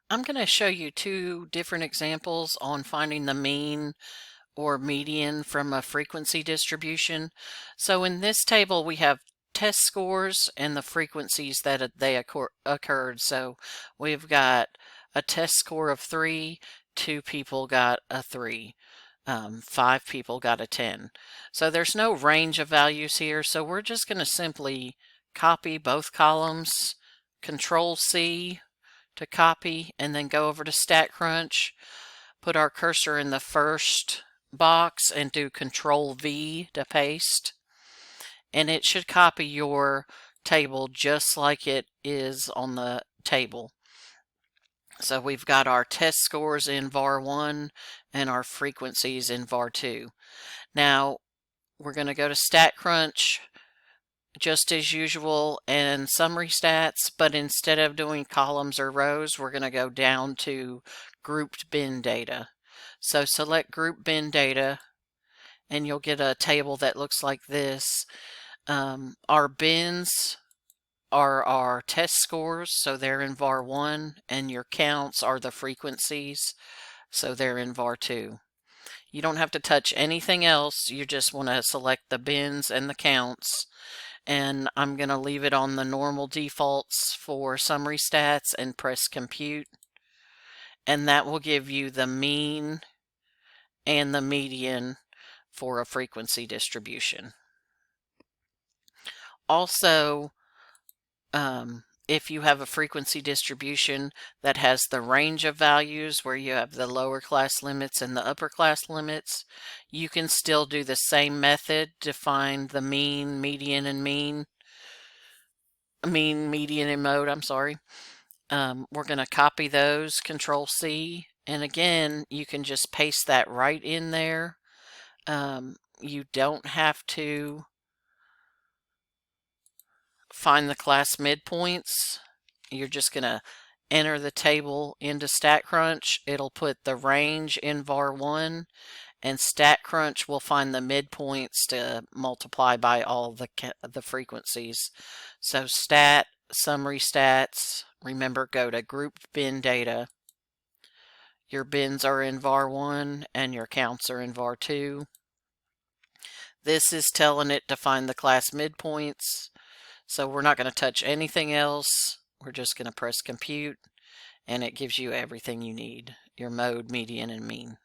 I'm going to show you two different examples on finding the mean or median from a frequency distribution. So in this table we have test scores and the frequencies that they occurred. So we've got a test score of 3, 2 people got a 3, 5 people got a 10. So there's no range of values here, so we're just going to simply copy both columns, Control C to copy, and then go over to StatCrunch, put our cursor in the first box and do Control V to paste. And it should copy your table just like it is on the table. So we've got our test scores in var1 and our frequencies in var2. Now we're going to go to StatCrunch just as usual and summary stats, but instead of doing columns or rows, we're going to go down to grouped bin data. So select group bin data and you'll get a table that looks like this. Our bins are our test scores, so they're in var1, and your counts are the frequencies, so they're in var2. You don't have to touch anything else, you just want to select the bins and the counts, and I'm going to leave it on the normal defaults for summary stats and press compute, and that will give you the mean and the median for a frequency distribution. Also, if you have a frequency distribution that has the range of values where you have the lower class limits and the upper class limits, you can still do the same method to find the mean, median, and median, and mode, I'm sorry. We're going to copy those, Control C, and again, you can just paste that right in there. You don't have to find the class midpoints. You're just going to enter the table into StatCrunch. It'll put the range in var1, and StatCrunch will find the midpoints to multiply by all the frequencies. So stat, summary stats, remember go to group bin data. Your bins are in var1 and your counts are in var2. This is telling it to find the class midpoints. So we're not going to touch anything else. We're just going to press compute, and it gives you everything you need, your mode, median, and mean.